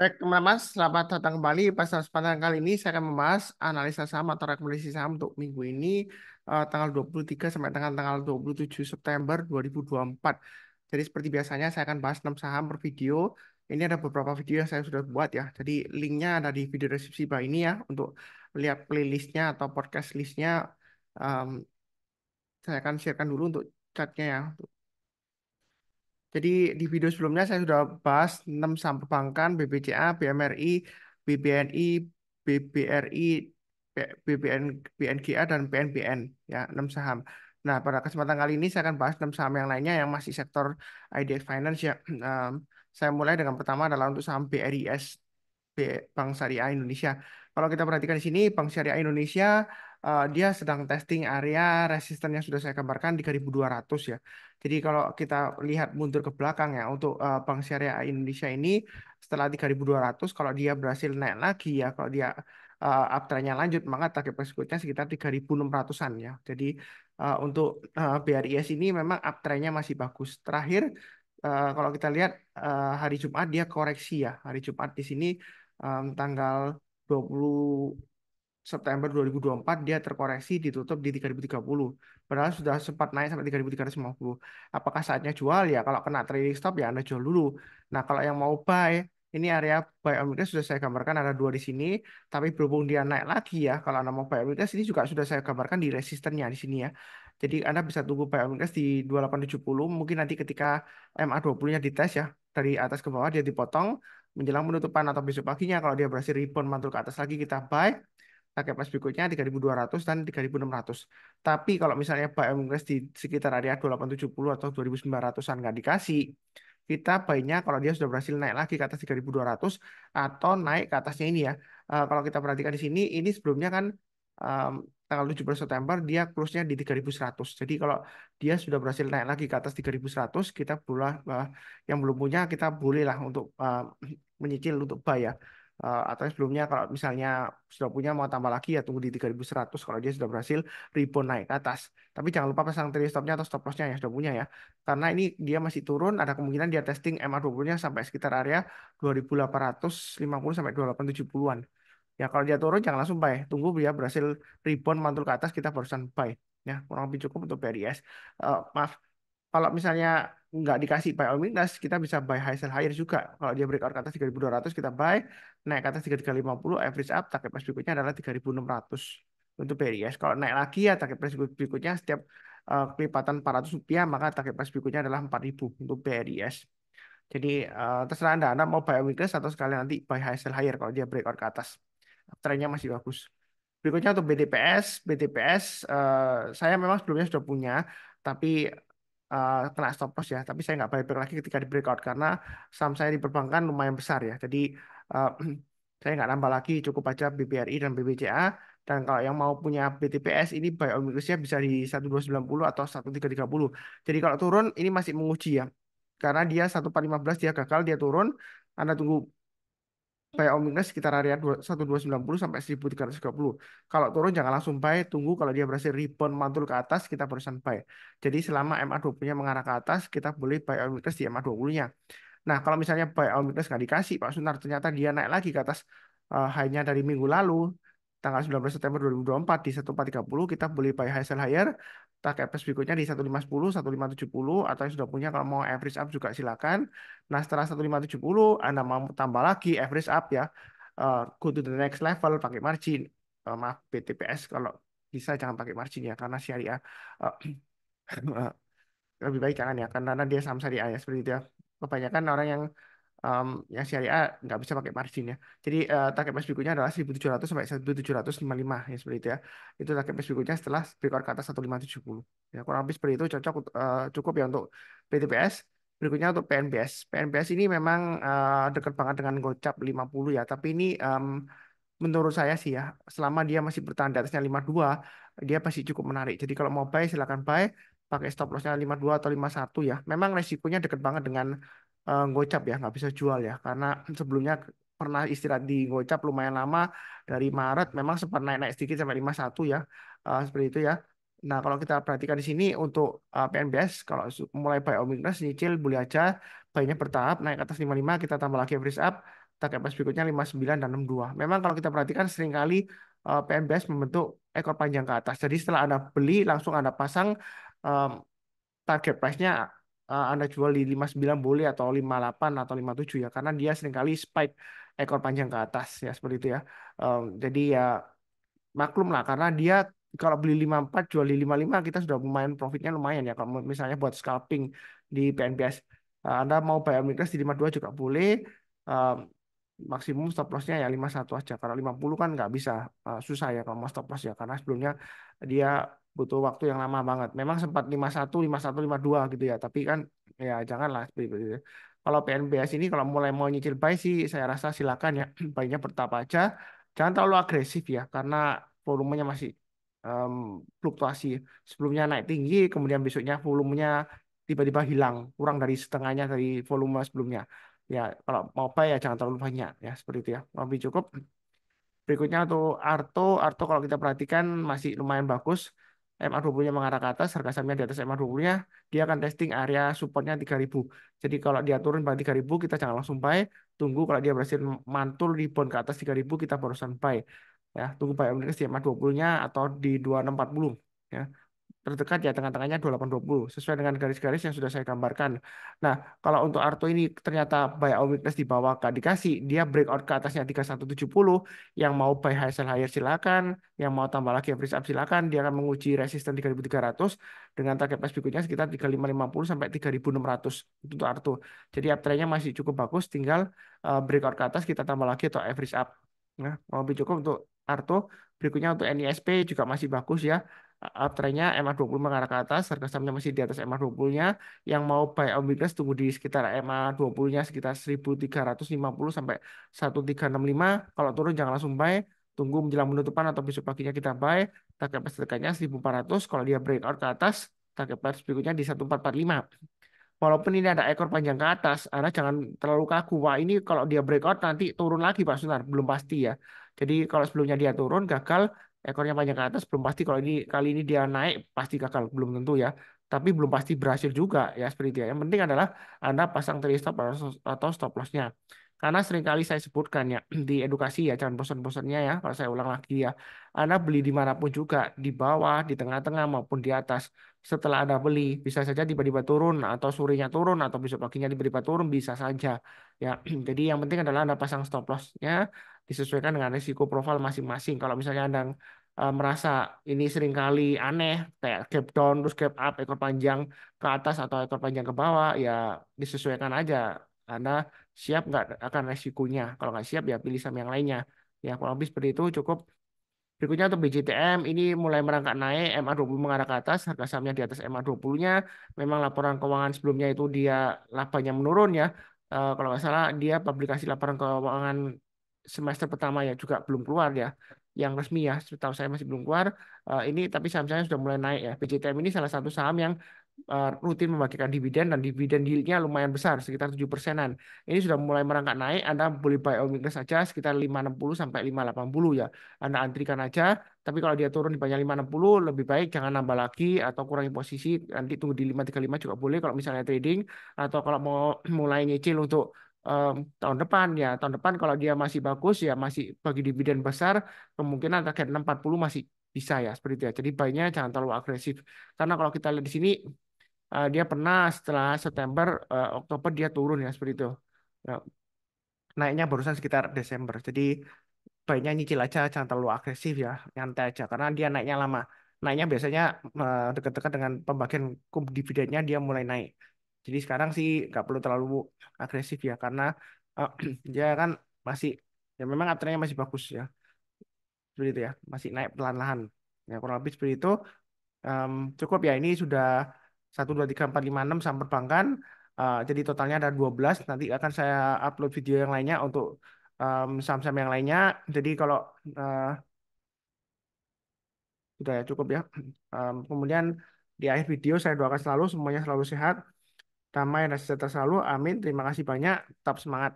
Baik, Mas, selamat datang kembali. Pada kesempatan kali ini saya akan membahas analisa saham atau rekomendasi saham untuk minggu ini tanggal 23 sampai tanggal 27 September 2024. Jadi seperti biasanya saya akan bahas 6 saham per video. Ini ada beberapa video yang saya sudah buat ya. Jadi linknya ada di video deskripsi bawah ini ya untuk lihat playlistnya atau podcast listnya. Em, saya akan sharekan dulu untuk chatnya ya. Jadi di video sebelumnya saya sudah bahas 6 saham perbankan, BBCA, BMRI, BBNI, BBRI, BBN, BNGA, dan PNBN. Ya, 6 saham. Nah, pada kesempatan kali ini saya akan bahas 6 saham yang lainnya yang masih sektor IDX Finance ya. Saya mulai dengan pertama adalah untuk saham BRIS, Bank Syariah Indonesia. Kalau kita perhatikan di sini, Bank Syariah Indonesia dia sedang testing area resisten yang sudah saya gambarkan 3.200 ya. Jadi kalau kita lihat mundur ke belakang ya untuk Bank Syariah Indonesia ini setelah 3.200 kalau dia berhasil naik lagi ya kalau dia uptrendnya lanjut maka target berikutnya sekitar 3.600-an ya. Jadi untuk BRIS ini memang uptrendnya masih bagus. Terakhir kalau kita lihat hari Jumat dia koreksi ya. Hari Jumat di sini tanggal 20 September 2024 dia terkoreksi ditutup di 3.030. Padahal sudah sempat naik sampai 3.350. Apakah saatnya jual ya? Kalau kena trading stop ya Anda jual dulu. Nah, kalau yang mau buy, ini area buy on weakness sudah saya gambarkan ada dua di sini, tapi berhubung dia naik lagi ya, kalau Anda mau buy on weakness ini juga sudah saya gambarkan di resistennya di sini ya. Jadi Anda bisa tunggu buy on weakness di 2870, mungkin nanti ketika MA20-nya dites ya, dari atas ke bawah dia dipotong menjelang penutupan atau besok paginya kalau dia berhasil rebound mantul ke atas lagi kita buy target price berikutnya 3.200 dan 3.600. Tapi kalau misalnya buy on weakness di sekitar area 2870 atau 2.900-an nggak dikasih, kita buy-nya kalau dia sudah berhasil naik lagi ke atas 3.200 atau naik ke atasnya ini ya. Kalau kita perhatikan di sini, ini sebelumnya kan em, tanggal 17 September dia close-nya di 3.100. Jadi kalau dia sudah berhasil naik lagi ke atas 3.100, kita boleh yang belum punya kita boleh lah untuk menyicil untuk buy ya. Atau sebelumnya kalau misalnya sudah punya mau tambah lagi ya tunggu di 3.100 kalau dia sudah berhasil rebound naik ke atas. Tapi jangan lupa pasang trailing stopnya atau stop lossnya yang sudah punya ya. Karena ini dia masih turun, ada kemungkinan dia testing MA20-nya sampai sekitar area 2.850 sampai 2.870-an. Ya kalau dia turun jangan langsung buy, tunggu dia berhasil rebound mantul ke atas kita barusan buy. Ya kurang lebih cukup untuk BRIS. Maaf, kalau misalnya nggak dikasih buy on weakness, kita bisa buy high sell higher juga. Kalau dia breakout ke atas 3.200 kita buy, naik ke atas 3.350, average up, target price berikutnya adalah 3.600 untuk BRIS. Kalau naik lagi ya target price berikutnya setiap kelipatan 400 rupiah, maka target price berikutnya adalah 4.000 untuk BRIS. Jadi terserah Anda mau buy on weakness atau sekalian nanti buy high sell higher kalau dia breakout ke atas. Trennya masih bagus. Berikutnya untuk BTPS, BTPS saya memang sebelumnya sudah punya, tapi kena stop loss ya. Tapi saya nggak buyback lagi ketika di breakout karena saham saya di perbankan lumayan besar ya. Jadi eh, saya nggak nambah lagi, cukup aja BBRI dan BBCA. Dan kalau yang mau punya BTPS ini buy on weakness-nya bisa di 1290 atau 1330. Jadi kalau turun ini masih menguji ya. Karena dia 1415 dia gagal, dia turun. Anda tunggu buy on weakness sekitar area 1290 sampai 1330. Kalau turun jangan langsung buy, tunggu kalau dia berhasil rebound mantul ke atas kita barusan buy. Jadi selama MA20-nya mengarah ke atas, kita boleh buy on weakness di MA20-nya. Nah, kalau misalnya buy on weakness nggak dikasih, Pak Sunar ternyata dia naik lagi ke atas high-nya dari minggu lalu, tanggal 19 September 2024 di 1430, kita boleh buy high sell higher, target price berikutnya di 1510, 1570, atau yang sudah punya kalau mau average up juga silakan. Nah, setelah 1570, Anda mau tambah lagi average up ya, go to the next level pakai margin. Maaf, BTPS kalau bisa jangan pakai margin ya, karena syariah. eh, Lebih baik jangan ya karena dia saham syariah ya seperti itu ya kebanyakan orang yang syariah nggak bisa pakai margin ya jadi target price berikutnya adalah 1.700 sampai 1.755 ya seperti itu ya itu target price berikutnya setelah breakout ke atas 1.570 ya kurang lebih seperti itu cocok cukup ya untuk BTPS. Berikutnya untuk PNBS. PNBS ini memang dekat banget dengan Gocap 50 ya tapi ini menurut saya sih ya, selama dia masih bertahan di atasnya 52, dia pasti cukup menarik. Jadi kalau mau buy, silakan buy. Pakai stop lossnya 52 atau 51 ya. Memang resikonya deket banget dengan Gocap ya, nggak bisa jual ya. Karena sebelumnya pernah istirahat di Gocap lumayan lama. Dari Maret memang sempat naik-naik sedikit sampai 51 ya. Seperti itu ya. Nah, kalau kita perhatikan di sini untuk PNBS, kalau mulai buy omnibus, nyicil boleh aja, buy-nya bertahap, naik ke atas 55, kita tambah lagi average up, target price berikutnya 59 dan 62. Memang kalau kita perhatikan seringkali PNBS membentuk ekor panjang ke atas. Jadi setelah Anda beli, langsung Anda pasang um, target price-nya Anda jual di 59 boleh atau 58 atau 57 ya, karena dia seringkali spike ekor panjang ke atas ya, seperti itu ya. Jadi ya maklum lah karena dia kalau beli 54 jual di 55 kita sudah lumayan profitnya lumayan ya kalau misalnya buat scalping di PNBS. Anda mau buy omnibus di 52 juga boleh. Eh, Maksimum stop lossnya ya 51 aja karena 50 kan nggak bisa, susah ya kalau mau stop loss ya karena sebelumnya dia butuh waktu yang lama banget. Memang sempat 51 52 gitu ya tapi kan ya janganlah seperti itu. Kalau PNBS ini kalau mulai mau nyicil buy sih saya rasa silakan ya buy-nya bertahap aja. Jangan terlalu agresif ya, karena volumenya masih em, fluktuasi. Sebelumnya naik tinggi, kemudian besoknya volumenya tiba-tiba hilang, kurang dari setengahnya dari volume sebelumnya. Ya, kalau mau buy ya jangan terlalu banyak ya, seperti itu ya. Lebih cukup. Berikutnya untuk Arto, Arto kalau kita perhatikan masih lumayan bagus. MA20-nya mengarah ke atas, harga sahamnya di atas MA20-nya, dia akan testing area supportnya 3.000. Jadi kalau dia turun pada 3.000 kita jangan langsung buy, tunggu kalau dia berhasil mantul rebound ke atas 3.000 kita barusan buy. Ya, tunggu buy omnibus di MA20-nya atau di 2640 ya terdekat ya tengah-tengahnya 2820 sesuai dengan garis-garis yang sudah saya gambarkan. Nah, kalau untuk Arto ini ternyata buy all weakness di bawah gak dikasih, dia breakout ke atasnya 3170, yang mau buy high sell higher silakan, yang mau tambah lagi average up silakan, dia akan menguji resisten 3300 dengan target price berikutnya sekitar 3550 sampai 3600 itu untuk Arto. Jadi uptrend-nya masih cukup bagus, tinggal breakout ke atas kita tambah lagi atau average up. Nah, mau lebih cukup untuk Arto. Berikutnya untuk NISP juga masih bagus ya, uptrendnya MA20 mengarah ke atas, harga sahamnya masih di atas MA20-nya. Yang mau buy omnibus tunggu di sekitar MA20-nya sekitar 1350 sampai 1365. Kalau turun jangan langsung buy, tunggu menjelang penutupan atau besok paginya kita buy. Target price dekatnya 1400, kalau dia breakout ke atas, target price berikutnya di 1445. Walaupun ini ada ekor panjang ke atas, Anda jangan terlalu kaku. Wah, ini kalau dia breakout nanti turun lagi, Pak Sunar. Belum pasti ya. Jadi kalau sebelumnya dia turun, gagal, ekornya panjang ke atas, belum pasti kalau ini kali ini dia naik, pasti gagal. Belum tentu ya. Tapi belum pasti berhasil juga ya seperti itu ya. Yang penting adalah Anda pasang trade stop atau stop loss-nya. Karena seringkali saya sebutkan ya di edukasi ya, jangan bosan-bosannya ya. Kalau saya ulang lagi ya, Anda beli dimanapun juga, di bawah, di tengah-tengah maupun di atas setelah Anda beli. Bisa saja tiba-tiba turun atau sorenya turun atau besok paginya tiba-tiba turun bisa saja. Ya, jadi yang penting adalah Anda pasang stop loss-nya disesuaikan dengan risiko profil masing-masing. Kalau misalnya Anda merasa ini seringkali aneh kayak gap down terus gap up ekor panjang ke atas atau ekor panjang ke bawah ya disesuaikan aja. Anda siap nggak akan resikonya? Kalau nggak siap ya pilih saham yang lainnya. Ya kurang lebih seperti itu cukup. Berikutnya untuk BJTM ini mulai merangkak naik, MA20 mengarah ke atas, harga sahamnya di atas MA20-nya. Memang laporan keuangan sebelumnya itu dia labanya menurun ya. Kalau nggak salah dia publikasi laporan keuangan semester pertama ya juga belum keluar ya. Yang resmi ya, setahu saya masih belum keluar. Ini tapi saham-sahamnya sudah mulai naik ya. BJTM ini salah satu saham yang rutin membagikan dividen dan dividen yieldnya lumayan besar sekitar 7%-an. Ini sudah mulai merangkak naik. Anda boleh buy all weakness saja sekitar 560 sampai 580 ya. Anda antrikan aja. Tapi kalau dia turun di banyak 560 lebih baik jangan nambah lagi atau kurangi posisi. Nanti tunggu di 535 juga boleh kalau misalnya trading atau kalau mau mulai nyicil untuk tahun depan ya. Tahun depan kalau dia masih bagus ya masih bagi dividen besar kemungkinan target 640 masih bisa ya seperti itu ya. Jadi buy-nya jangan terlalu agresif. Karena kalau kita lihat di sini dia pernah setelah September, Oktober dia turun ya seperti itu. Ya, naiknya barusan sekitar Desember. Jadi baiknya nyicil aja, jangan terlalu agresif ya, nyantai aja. Karena dia naiknya lama. Naiknya biasanya dekat-dekat dengan pembagian dividennya dia mulai naik. Jadi sekarang sih nggak perlu terlalu agresif ya, karena eh, dia kan masih, ya memang uptrendnya masih bagus ya, seperti itu ya, masih naik pelan-lahan. Ya kurang lebih seperti itu. Em, Cukup ya ini sudah 1, 2, 3, 4, 5, 6 saham perbankan. Jadi totalnya ada 12. Nanti akan saya upload video yang lainnya untuk saham-saham yang lainnya. Jadi kalau eh, sudah ya cukup ya. Kemudian di akhir video saya doakan selalu semuanya selalu sehat, damai dan sejahtera selalu. Amin. Terima kasih banyak. Tetap semangat.